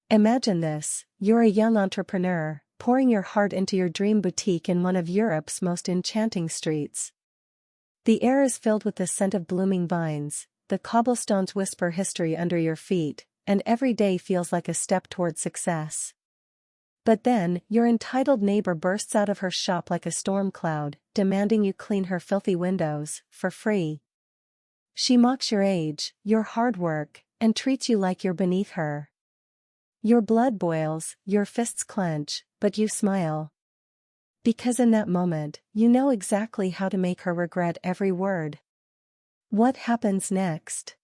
Imagine this, you're a young entrepreneur, pouring your heart into your dream boutique in one of Europe's most enchanting streets. The air is filled with the scent of blooming vines, the cobblestones whisper history under your feet, and every day feels like a step toward success. But then, your entitled neighbor bursts out of her shop like a storm cloud, demanding you clean her filthy windows, for free. She mocks your age, your hard work, and treats you like you're beneath her. Your blood boils, your fists clench, but you smile. Because in that moment, you know exactly how to make her regret every word. What happens next?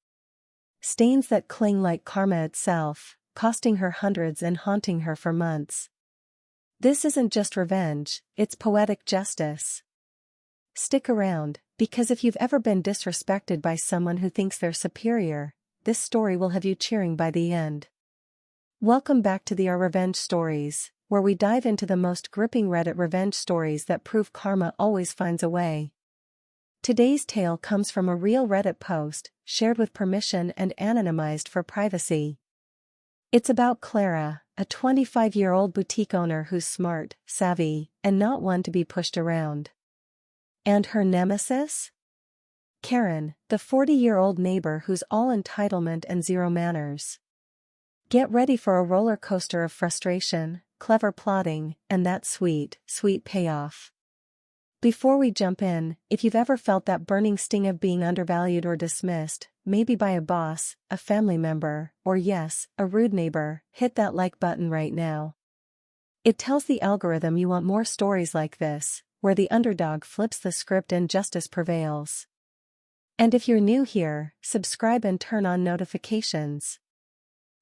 Stains that cling like karma itself, costing her hundreds and haunting her for months. This isn't just revenge, it's poetic justice. Stick around, because if you've ever been disrespected by someone who thinks they're superior, this story will have you cheering by the end. Welcome back to Our Revenge Stories, where we dive into the most gripping Reddit revenge stories that prove karma always finds a way. Today's tale comes from a real Reddit post, shared with permission and anonymized for privacy. It's about Clara, a 25-year-old boutique owner who's smart, savvy, and not one to be pushed around. And her nemesis? Karen, the 40-year-old neighbor who's all entitlement and zero manners. Get ready for a roller coaster of frustration, clever plotting, and that sweet, sweet payoff. Before we jump in, if you've ever felt that burning sting of being undervalued or dismissed, maybe by a boss, a family member, or yes, a rude neighbor, hit that like button right now. It tells the algorithm you want more stories like this, where the underdog flips the script and justice prevails. And if you're new here, subscribe and turn on notifications.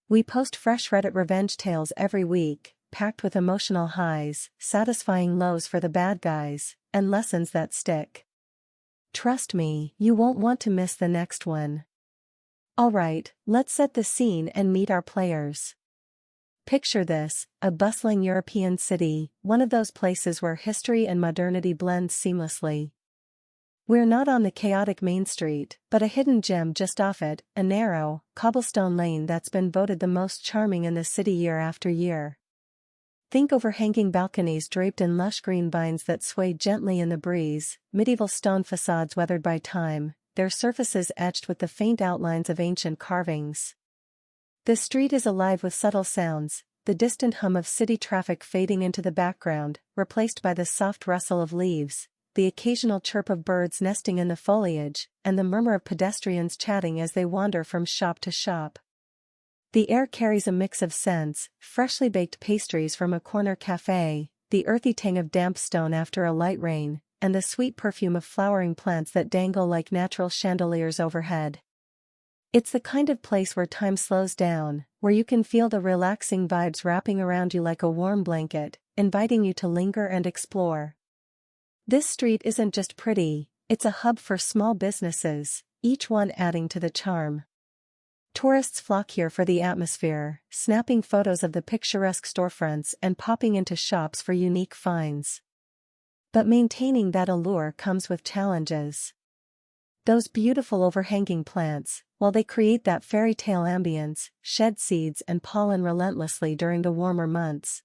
We post fresh Reddit revenge tales every week, packed with emotional highs, satisfying lows for the bad guys, and lessons that stick. Trust me, you won't want to miss the next one. Alright, let's set the scene and meet our players. Picture this, a bustling European city, one of those places where history and modernity blend seamlessly. We're not on the chaotic main street, but a hidden gem just off it, a narrow, cobblestone lane that's been voted the most charming in the city year after year. Think overhanging balconies draped in lush green vines that sway gently in the breeze, medieval stone facades weathered by time, their surfaces etched with the faint outlines of ancient carvings. The street is alive with subtle sounds, the distant hum of city traffic fading into the background, replaced by the soft rustle of leaves, the occasional chirp of birds nesting in the foliage, and the murmur of pedestrians chatting as they wander from shop to shop. The air carries a mix of scents, freshly baked pastries from a corner cafe, the earthy tang of damp stone after a light rain, and the sweet perfume of flowering plants that dangle like natural chandeliers overhead. It's the kind of place where time slows down, where you can feel the relaxing vibes wrapping around you like a warm blanket, inviting you to linger and explore. This street isn't just pretty, it's a hub for small businesses, each one adding to the charm. Tourists flock here for the atmosphere, snapping photos of the picturesque storefronts and popping into shops for unique finds. But maintaining that allure comes with challenges. Those beautiful overhanging plants, while they create that fairy tale ambience, shed seeds and pollen relentlessly during the warmer months.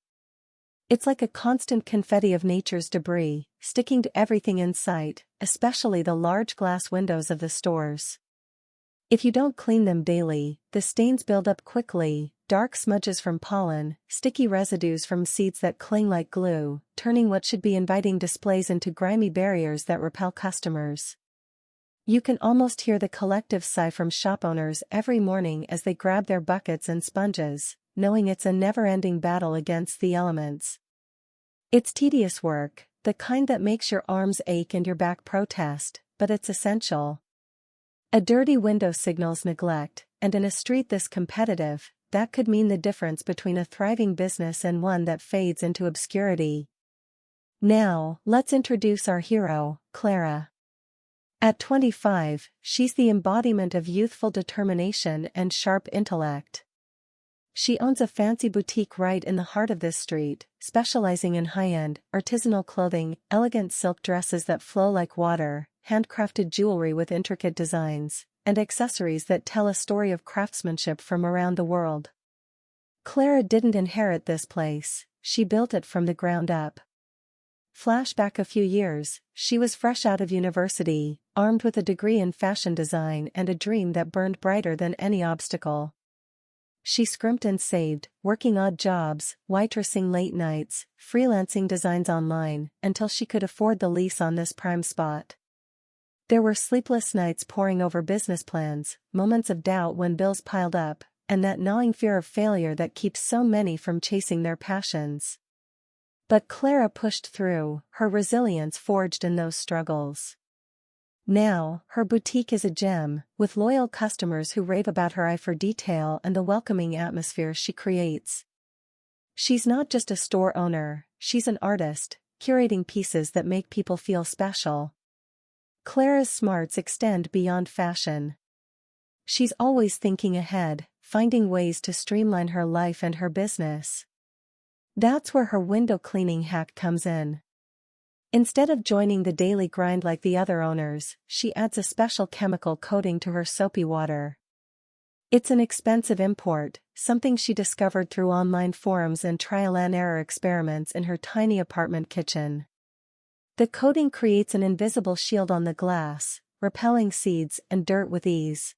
It's like a constant confetti of nature's debris, sticking to everything in sight, especially the large glass windows of the stores. If you don't clean them daily, the stains build up quickly, dark smudges from pollen, sticky residues from seeds that cling like glue, turning what should be inviting displays into grimy barriers that repel customers. You can almost hear the collective sigh from shop owners every morning as they grab their buckets and sponges, knowing it's a never-ending battle against the elements. It's tedious work, the kind that makes your arms ache and your back protest, but it's essential. A dirty window signals neglect, and in a street this competitive, that could mean the difference between a thriving business and one that fades into obscurity. Now, let's introduce our hero, Clara. At 25, she's the embodiment of youthful determination and sharp intellect. She owns a fancy boutique right in the heart of this street, specializing in high-end, artisanal clothing, elegant silk dresses that flow like water, handcrafted jewelry with intricate designs, and accessories that tell a story of craftsmanship from around the world. Clara didn't inherit this place, she built it from the ground up. Flashback a few years, she was fresh out of university, armed with a degree in fashion design and a dream that burned brighter than any obstacle. She scrimped and saved, working odd jobs, waitressing late nights, freelancing designs online, until she could afford the lease on this prime spot. There were sleepless nights poring over business plans, moments of doubt when bills piled up, and that gnawing fear of failure that keeps so many from chasing their passions. But Clara pushed through, her resilience forged in those struggles. Now, her boutique is a gem, with loyal customers who rave about her eye for detail and the welcoming atmosphere she creates. She's not just a store owner, she's an artist, curating pieces that make people feel special. Clara's smarts extend beyond fashion. She's always thinking ahead, finding ways to streamline her life and her business. That's where her window cleaning hack comes in. Instead of joining the daily grind like the other owners, she adds a special chemical coating to her soapy water. It's an expensive import, something she discovered through online forums and trial-and-error experiments in her tiny apartment kitchen. The coating creates an invisible shield on the glass, repelling seeds and dirt with ease.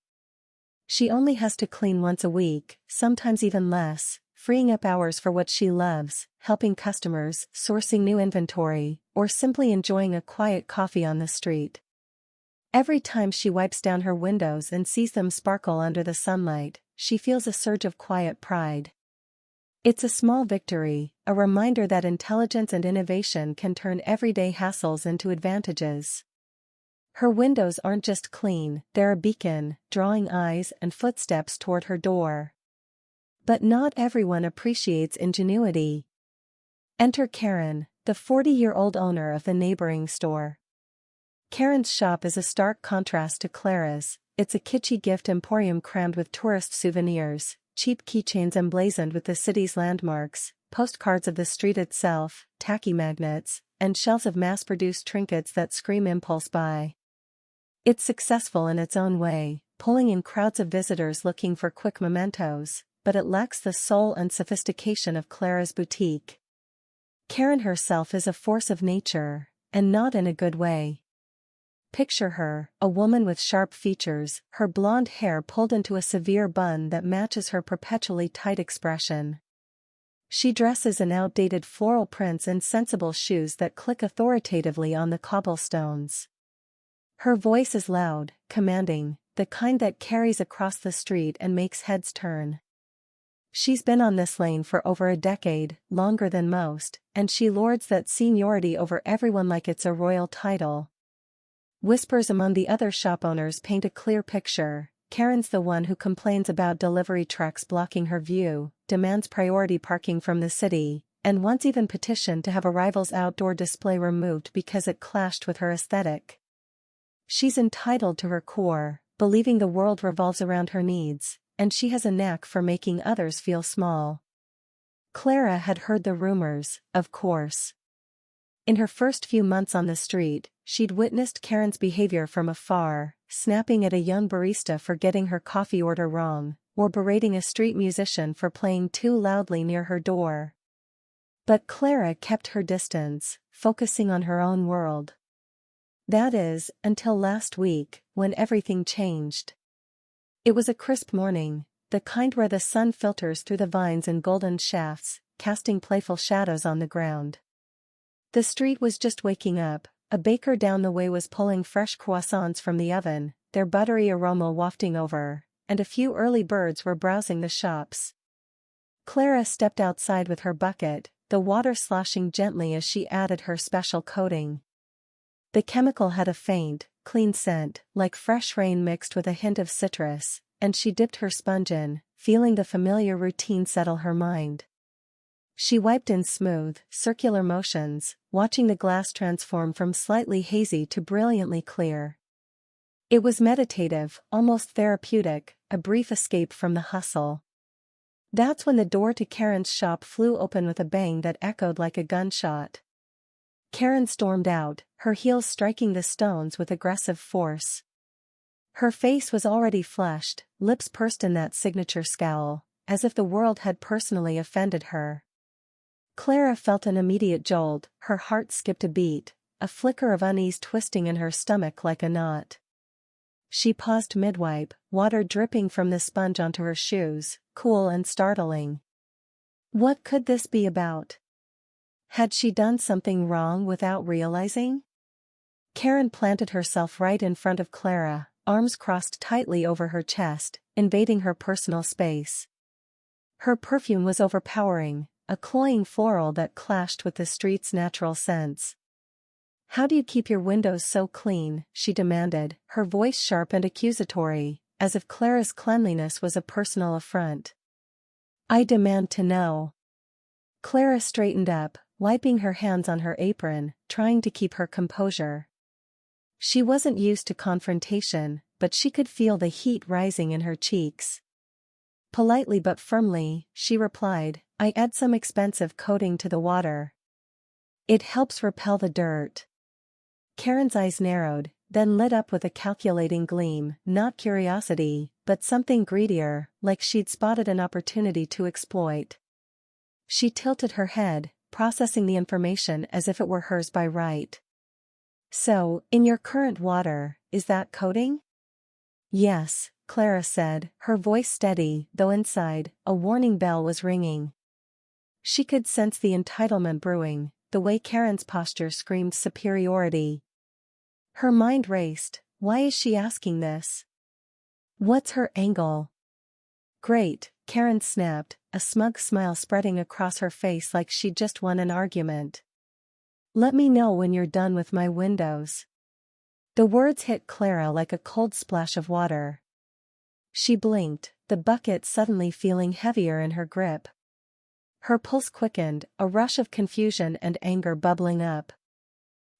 She only has to clean once a week, sometimes even less, freeing up hours for what she loves, helping customers, sourcing new inventory, or simply enjoying a quiet coffee on the street. Every time she wipes down her windows and sees them sparkle under the sunlight, she feels a surge of quiet pride. It's a small victory, a reminder that intelligence and innovation can turn everyday hassles into advantages. Her windows aren't just clean, they're a beacon, drawing eyes and footsteps toward her door. But not everyone appreciates ingenuity. Enter Karen, the 40-year-old owner of the neighboring store. Karen's shop is a stark contrast to Clara's. It's a kitschy gift emporium crammed with tourist souvenirs, cheap keychains emblazoned with the city's landmarks, postcards of the street itself, tacky magnets, and shelves of mass-produced trinkets that scream impulse buy. It's successful in its own way, pulling in crowds of visitors looking for quick mementos, but it lacks the soul and sophistication of Clara's boutique. Karen herself is a force of nature, and not in a good way. Picture her, a woman with sharp features, her blonde hair pulled into a severe bun that matches her perpetually tight expression. She dresses in outdated floral prints and sensible shoes that click authoritatively on the cobblestones. Her voice is loud, commanding, the kind that carries across the street and makes heads turn. She's been on this lane for over a decade, longer than most, and she lords that seniority over everyone like it's a royal title. Whispers among the other shop owners paint a clear picture. Karen's the one who complains about delivery trucks blocking her view, demands priority parking from the city, and once even petitioned to have a rival's outdoor display removed because it clashed with her aesthetic. She's entitled to her core, believing the world revolves around her needs, and she has a knack for making others feel small. Clara had heard the rumors, of course. In her first few months on the street, she'd witnessed Karen's behavior from afar, snapping at a young barista for getting her coffee order wrong, or berating a street musician for playing too loudly near her door. But Clara kept her distance, focusing on her own world. That is, until last week, when everything changed. It was a crisp morning, the kind where the sun filters through the vines in golden shafts, casting playful shadows on the ground. The street was just waking up. A baker down the way was pulling fresh croissants from the oven, their buttery aroma wafting over, and a few early birds were browsing the shops. Clara stepped outside with her bucket, the water sloshing gently as she added her special coating. The chemical had a faint, clean scent, like fresh rain mixed with a hint of citrus, and she dipped her sponge in, feeling the familiar routine settle her mind. She wiped in smooth, circular motions, watching the glass transform from slightly hazy to brilliantly clear. It was meditative, almost therapeutic, a brief escape from the hustle. That's when the door to Karen's shop flew open with a bang that echoed like a gunshot. Karen stormed out, her heels striking the stones with aggressive force. Her face was already flushed, lips pursed in that signature scowl, as if the world had personally offended her. Clara felt an immediate jolt, her heart skipped a beat, a flicker of unease twisting in her stomach like a knot. She paused mid-wipe, water dripping from the sponge onto her shoes, cool and startling. What could this be about? Had she done something wrong without realizing? Karen planted herself right in front of Clara, arms crossed tightly over her chest, invading her personal space. Her perfume was overpowering, a cloying floral that clashed with the street's natural scents. "How do you keep your windows so clean?" she demanded, her voice sharp and accusatory, as if Clara's cleanliness was a personal affront. "I demand to know." Clara straightened up, wiping her hands on her apron, trying to keep her composure. She wasn't used to confrontation, but she could feel the heat rising in her cheeks. Politely but firmly, she replied, "I add some expensive coating to the water. It helps repel the dirt." Karen's eyes narrowed, then lit up with a calculating gleam, not curiosity, but something greedier, like she'd spotted an opportunity to exploit. She tilted her head, processing the information as if it were hers by right. "So, in your current water, is that coating?" "Yes," Clara said, her voice steady, though inside, a warning bell was ringing. She could sense the entitlement brewing, the way Karen's posture screamed superiority. Her mind raced. Why is she asking this? What's her angle? "Great," Karen snapped, a smug smile spreading across her face like she'd just won an argument. "Let me know when you're done with my windows." The words hit Clara like a cold splash of water. She blinked, the bucket suddenly feeling heavier in her grip. Her pulse quickened, a rush of confusion and anger bubbling up.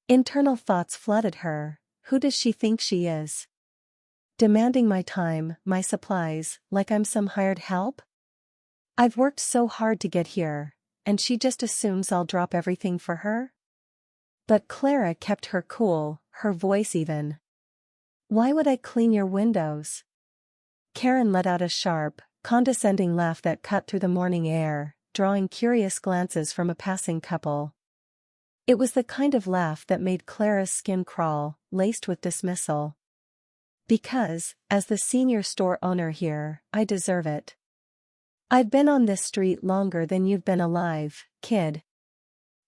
Internal thoughts flooded her. Who does she think she is? Demanding my time, my supplies, like I'm some hired help? I've worked so hard to get here, and she just assumes I'll drop everything for her? But Clara kept her cool, her voice even. "Why would I clean your windows?" Karen let out a sharp, condescending laugh that cut through the morning air, drawing curious glances from a passing couple. It was the kind of laugh that made Clara's skin crawl, laced with dismissal. "Because, as the senior store owner here, I deserve it. I've been on this street longer than you've been alive, kid."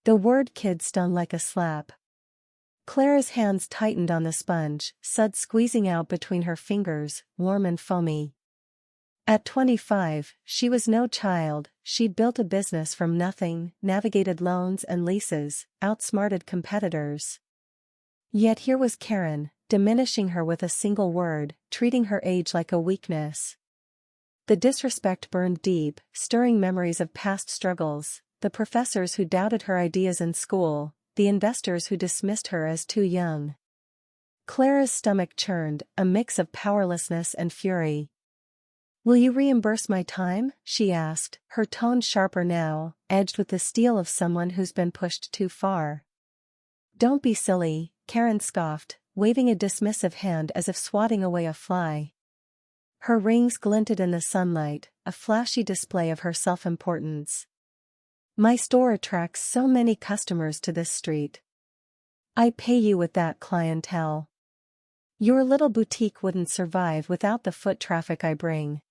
The word kid stung like a slap. Clara's hands tightened on the sponge, suds squeezing out between her fingers, warm and foamy. At 25, she was no child. She'd built a business from nothing, navigated loans and leases, outsmarted competitors. Yet here was Karen, diminishing her with a single word, treating her age like a weakness. The disrespect burned deep, stirring memories of past struggles, the professors who doubted her ideas in school, the investors who dismissed her as too young. Clara's stomach churned, a mix of powerlessness and fury. "Will you reimburse my time?" she asked, her tone sharper now, edged with the steel of someone who's been pushed too far. "Don't be silly," Karen scoffed, waving a dismissive hand as if swatting away a fly. Her rings glinted in the sunlight, a flashy display of her self-importance. "My store attracts so many customers to this street. I pay you with that clientele. Your little boutique wouldn't survive without the foot traffic I bring."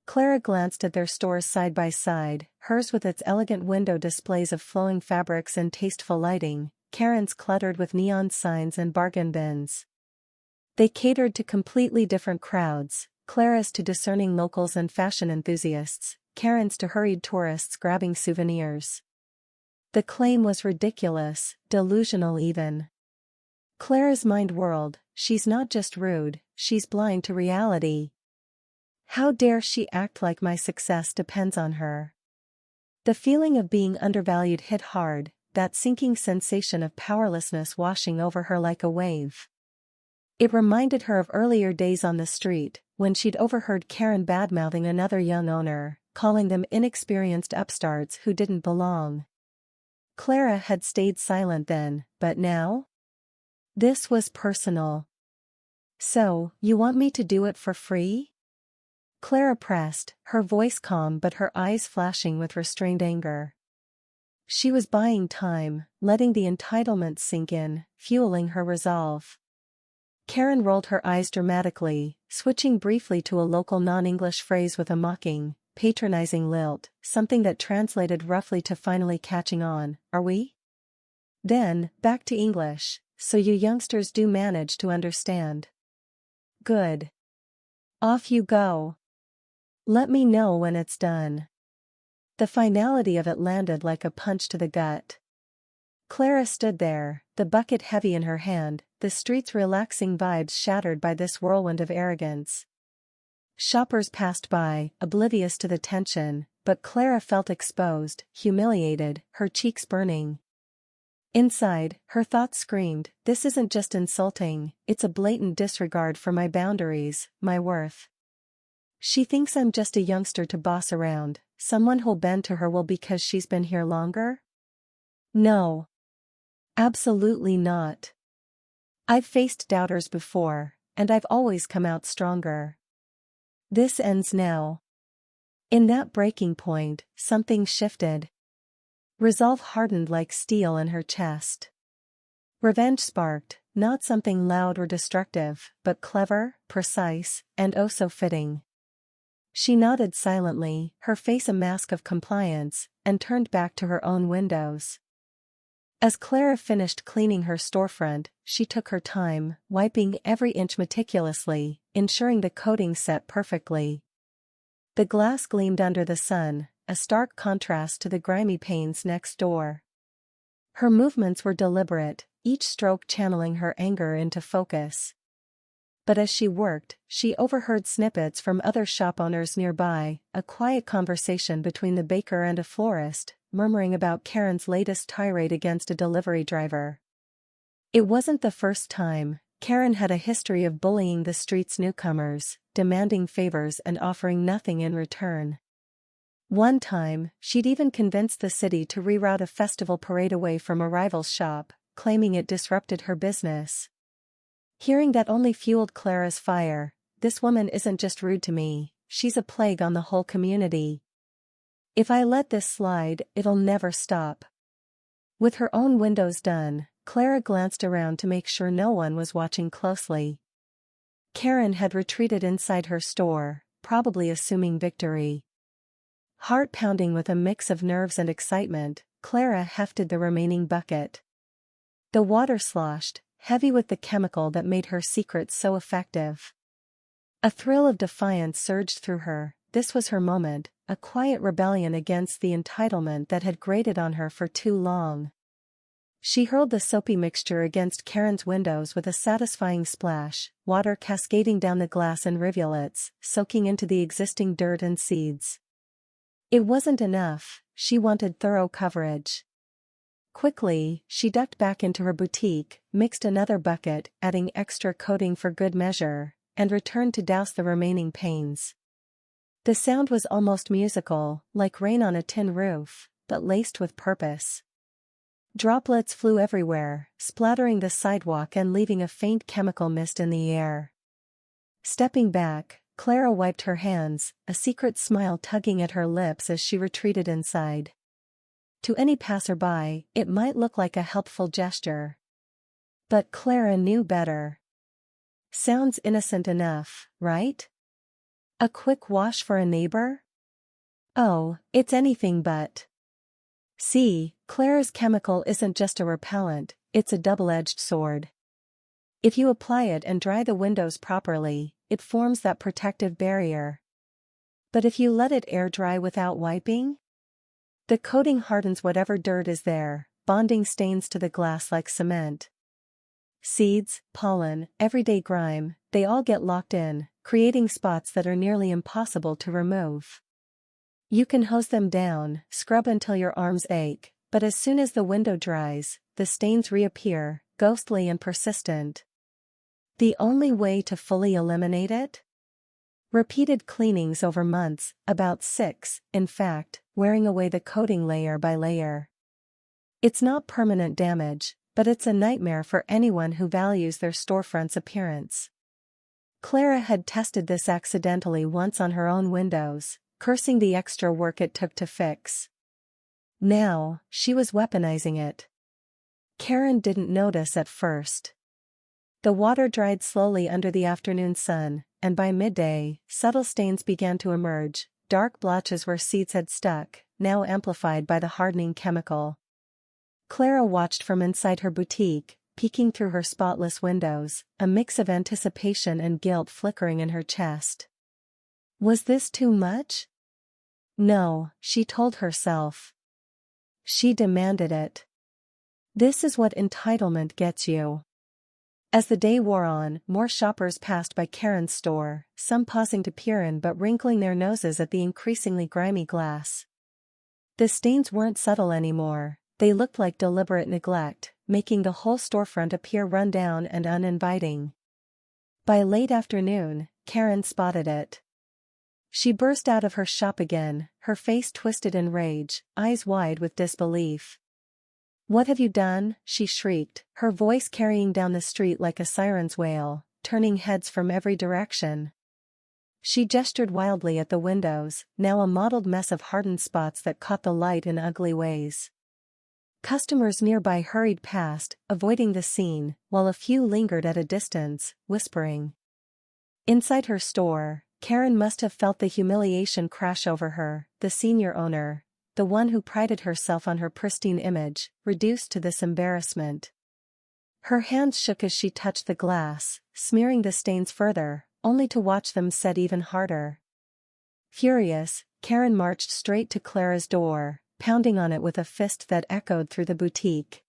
Clara glanced at their stores side by side, hers with its elegant window displays of flowing fabrics and tasteful lighting, Karen's cluttered with neon signs and bargain bins. They catered to completely different crowds, Clara's to discerning locals and fashion enthusiasts, Karen's to hurried tourists grabbing souvenirs. The claim was ridiculous, delusional even. Clara's mind whirled. She's not just rude, she's blind to reality. How dare she act like my success depends on her? The feeling of being undervalued hit hard, that sinking sensation of powerlessness washing over her like a wave. It reminded her of earlier days on the street, when she'd overheard Karen badmouthing another young owner, calling them inexperienced upstarts who didn't belong. Clara had stayed silent then, but now? This was personal. "So, you want me to do it for free?" Clara pressed, her voice calm but her eyes flashing with restrained anger. She was buying time, letting the entitlement sink in, fueling her resolve. Karen rolled her eyes dramatically, switching briefly to a local non-English phrase with a mocking, patronizing lilt, something that translated roughly to finally catching on. Are we? Then, back to English, so you youngsters do manage to understand. Good. Off you go. Let me know when it's done. The finality of it landed like a punch to the gut. Clara stood there, the bucket heavy in her hand, the street's relaxing vibes shattered by this whirlwind of arrogance. Shoppers passed by, oblivious to the tension, but Clara felt exposed, humiliated, her cheeks burning. Inside, her thoughts screamed, "This isn't just insulting, it's a blatant disregard for my boundaries, my worth. She thinks I'm just a youngster to boss around, someone who'll bend to her will because she's been here longer? No. Absolutely not. I've faced doubters before, and I've always come out stronger. This ends now." In that breaking point, something shifted. Resolve hardened like steel in her chest. Revenge sparked, not something loud or destructive, but clever, precise, and oh so fitting. She nodded silently, her face a mask of compliance, and turned back to her own windows. As Clara finished cleaning her storefront, she took her time, wiping every inch meticulously, ensuring the coating set perfectly. The glass gleamed under the sun, a stark contrast to the grimy panes next door. Her movements were deliberate, each stroke channeling her anger into focus. But as she worked, she overheard snippets from other shop owners nearby, a quiet conversation between the baker and a florist, murmuring about Karen's latest tirade against a delivery driver. It wasn't the first time. Karen had a history of bullying the street's newcomers, demanding favors and offering nothing in return. One time, she'd even convinced the city to reroute a festival parade away from a rival's shop, claiming it disrupted her business. Hearing that only fueled Clara's fire. This woman isn't just rude to me, she's a plague on the whole community. If I let this slide, it'll never stop. With her own windows done, Clara glanced around to make sure no one was watching closely. Karen had retreated inside her store, probably assuming victory. Heart pounding with a mix of nerves and excitement, Clara hefted the remaining bucket. The water sloshed, heavy with the chemical that made her secret so effective. A thrill of defiance surged through her. This was her moment, a quiet rebellion against the entitlement that had grated on her for too long. She hurled the soapy mixture against Karen's windows with a satisfying splash, water cascading down the glass in rivulets, soaking into the existing dirt and seeds. It wasn't enough, she wanted thorough coverage. Quickly, she ducked back into her boutique, mixed another bucket, adding extra coating for good measure, and returned to douse the remaining panes. The sound was almost musical, like rain on a tin roof, but laced with purpose. Droplets flew everywhere, splattering the sidewalk and leaving a faint chemical mist in the air. Stepping back, Clara wiped her hands, a secret smile tugging at her lips as she retreated inside. To any passerby, it might look like a helpful gesture. But Clara knew better. Sounds innocent enough, right? A quick wash for a neighbor? Oh, it's anything but. See, Clara's chemical isn't just a repellent, it's a double-edged sword. If you apply it and dry the windows properly, it forms that protective barrier. But if you let it air dry without wiping? The coating hardens whatever dirt is there, bonding stains to the glass like cement. Seeds, pollen, everyday grime, they all get locked in, creating spots that are nearly impossible to remove. You can hose them down, scrub until your arms ache, but as soon as the window dries, the stains reappear, ghostly and persistent. The only way to fully eliminate it? Repeated cleanings over months, about 6, in fact, wearing away the coating layer by layer. It's not permanent damage, but it's a nightmare for anyone who values their storefront's appearance. Clara had tested this accidentally once on her own windows, cursing the extra work it took to fix. Now, she was weaponizing it. Karen didn't notice at first. The water dried slowly under the afternoon sun, and by midday, subtle stains began to emerge, dark blotches where seeds had stuck, now amplified by the hardening chemical. Clara watched from inside her boutique, peeking through her spotless windows, a mix of anticipation and guilt flickering in her chest. Was this too much? No, she told herself. She demanded it. This is what entitlement gets you. As the day wore on, more shoppers passed by Karen's store, some pausing to peer in but wrinkling their noses at the increasingly grimy glass. The stains weren't subtle anymore, they looked like deliberate neglect, making the whole storefront appear run down and uninviting. By late afternoon, Karen spotted it. She burst out of her shop again, her face twisted in rage, eyes wide with disbelief. "What have you done?" she shrieked, her voice carrying down the street like a siren's wail, turning heads from every direction. She gestured wildly at the windows, now a mottled mess of hardened spots that caught the light in ugly ways. Customers nearby hurried past, avoiding the scene, while a few lingered at a distance, whispering. Inside her store, Karen must have felt the humiliation crash over her, the senior owner, the one who prided herself on her pristine image, reduced to this embarrassment. Her hands shook as she touched the glass, smearing the stains further, only to watch them set even harder. Furious, Karen marched straight to Clara's door, pounding on it with a fist that echoed through the boutique.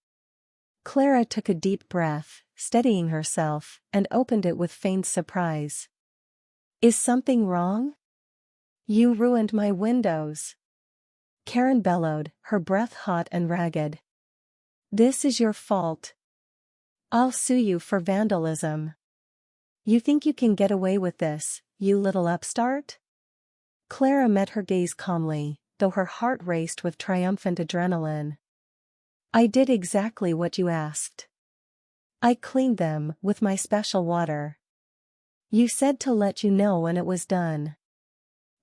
Clara took a deep breath, steadying herself, and opened it with feigned surprise. "Is something wrong? You ruined my windows," Karen bellowed, her breath hot and ragged. "This is your fault. I'll sue you for vandalism. You think you can get away with this, you little upstart?" Clara met her gaze calmly, though her heart raced with triumphant adrenaline. "I did exactly what you asked. I cleaned them with my special water. You said to let you know when it was done."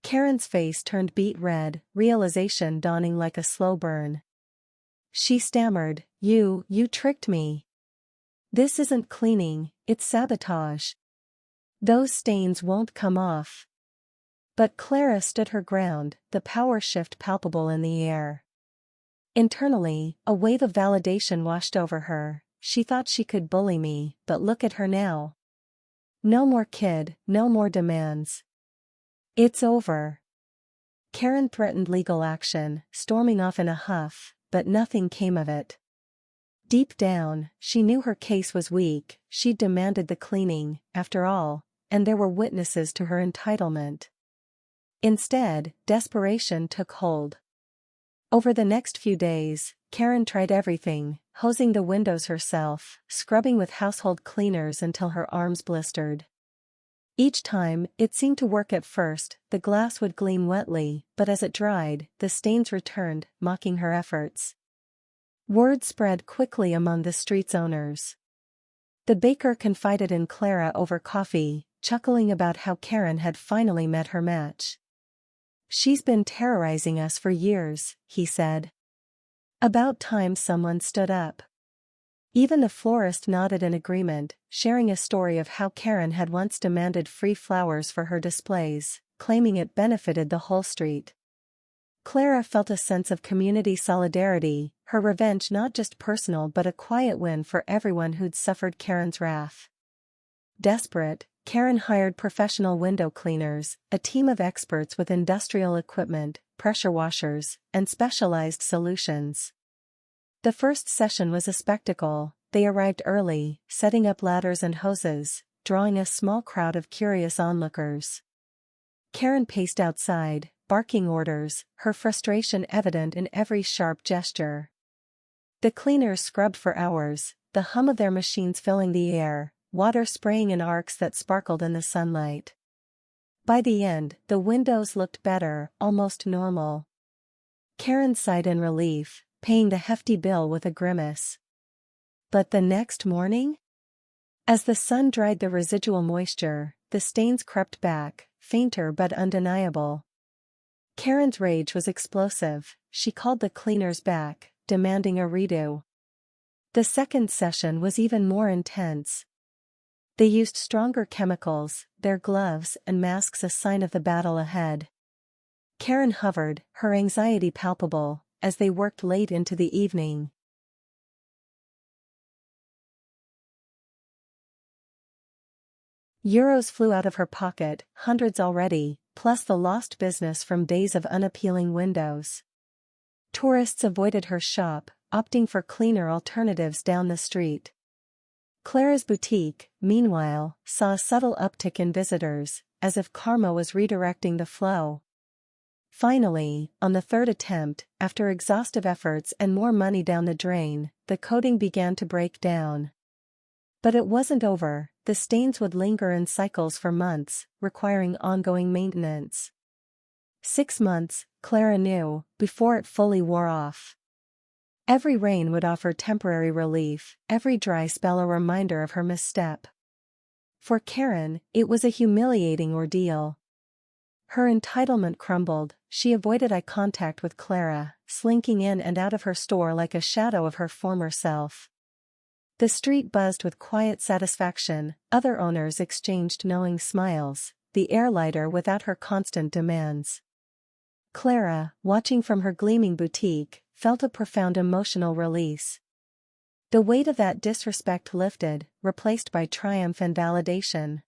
Karen's face turned beet red, realization dawning like a slow burn. She stammered, You tricked me. This isn't cleaning, it's sabotage. Those stains won't come off." But Clara stood her ground, the power shift palpable in the air. Internally, a wave of validation washed over her. She thought she could bully me, but look at her now. No more kid, no more demands. It's over. Karen threatened legal action, storming off in a huff, but nothing came of it. Deep down, she knew her case was weak. She'd demanded the cleaning, after all, and there were witnesses to her entitlement. Instead, desperation took hold. Over the next few days, Karen tried everything, hosing the windows herself, scrubbing with household cleaners until her arms blistered. Each time, it seemed to work at first, the glass would gleam wetly, but as it dried, the stains returned, mocking her efforts. Word spread quickly among the street's owners. The baker confided in Clara over coffee, chuckling about how Karen had finally met her match. "She's been terrorizing us for years," he said. About time someone stood up. Even the florist nodded in agreement, sharing a story of how Karen had once demanded free flowers for her displays, claiming it benefited the whole street. Clara felt a sense of community solidarity, her revenge not just personal but a quiet win for everyone who'd suffered Karen's wrath. Desperate, Karen hired professional window cleaners, a team of experts with industrial equipment, pressure washers, and specialized solutions. The first session was a spectacle. They arrived early, setting up ladders and hoses, drawing a small crowd of curious onlookers. Karen paced outside, barking orders, her frustration evident in every sharp gesture. The cleaners scrubbed for hours, the hum of their machines filling the air, water spraying in arcs that sparkled in the sunlight. By the end, the windows looked better, almost normal. Karen sighed in relief, paying the hefty bill with a grimace. But the next morning? As the sun dried the residual moisture, the stains crept back, fainter but undeniable. Karen's rage was explosive. She called the cleaners back, demanding a redo. The second session was even more intense. They used stronger chemicals, their gloves and masks a sign of the battle ahead. Karen hovered, her anxiety palpable, as they worked late into the evening. Euros flew out of her pocket, hundreds already, plus the lost business from days of unappealing windows. Tourists avoided her shop, opting for cleaner alternatives down the street. Clara's boutique, meanwhile, saw a subtle uptick in visitors, as if karma was redirecting the flow. Finally, on the third attempt, after exhaustive efforts and more money down the drain, the coating began to break down. But it wasn't over. The stains would linger in cycles for months, requiring ongoing maintenance. 6 months, Clara knew, before it fully wore off. Every rain would offer temporary relief, every dry spell a reminder of her misstep. For Karen, it was a humiliating ordeal. Her entitlement crumbled, she avoided eye contact with Clara, slinking in and out of her store like a shadow of her former self. The street buzzed with quiet satisfaction, other owners exchanged knowing smiles, the air lighter without her constant demands. Clara, watching from her gleaming boutique, felt a profound emotional release. The weight of that disrespect lifted, replaced by triumph and validation.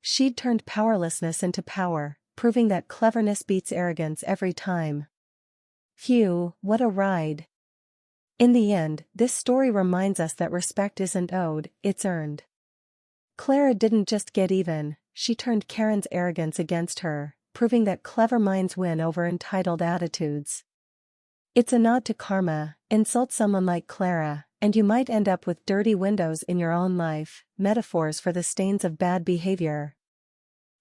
She'd turned powerlessness into power, proving that cleverness beats arrogance every time. Phew, what a ride. In the end, this story reminds us that respect isn't owed, it's earned. Clara didn't just get even, she turned Karen's arrogance against her, proving that clever minds win over entitled attitudes. It's a nod to karma. Insult someone like Clara, and you might end up with dirty windows in your own life, metaphors for the stains of bad behavior.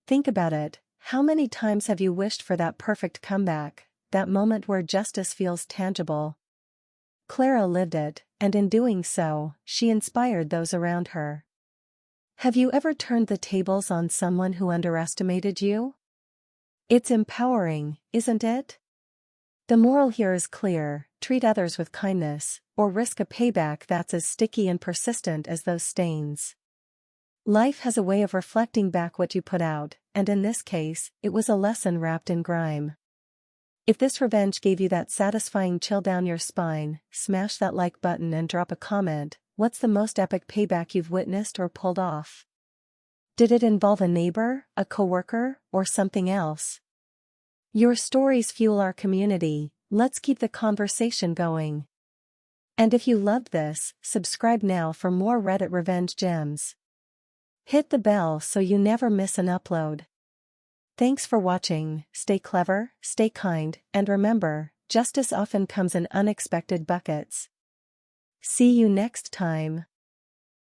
Think about it, how many times have you wished for that perfect comeback, that moment where justice feels tangible? Clara lived it, and in doing so, she inspired those around her. Have you ever turned the tables on someone who underestimated you? It's empowering, isn't it? The moral here is clear: treat others with kindness, or risk a payback that's as sticky and persistent as those stains. Life has a way of reflecting back what you put out, and in this case, it was a lesson wrapped in grime. If this revenge gave you that satisfying chill down your spine, smash that like button and drop a comment. What's the most epic payback you've witnessed or pulled off? Did it involve a neighbor, a coworker, or something else? Your stories fuel our community, let's keep the conversation going. And if you loved this, subscribe now for more Reddit revenge gems. Hit the bell so you never miss an upload. Thanks for watching, stay clever, stay kind, and remember, justice often comes in unexpected buckets. See you next time.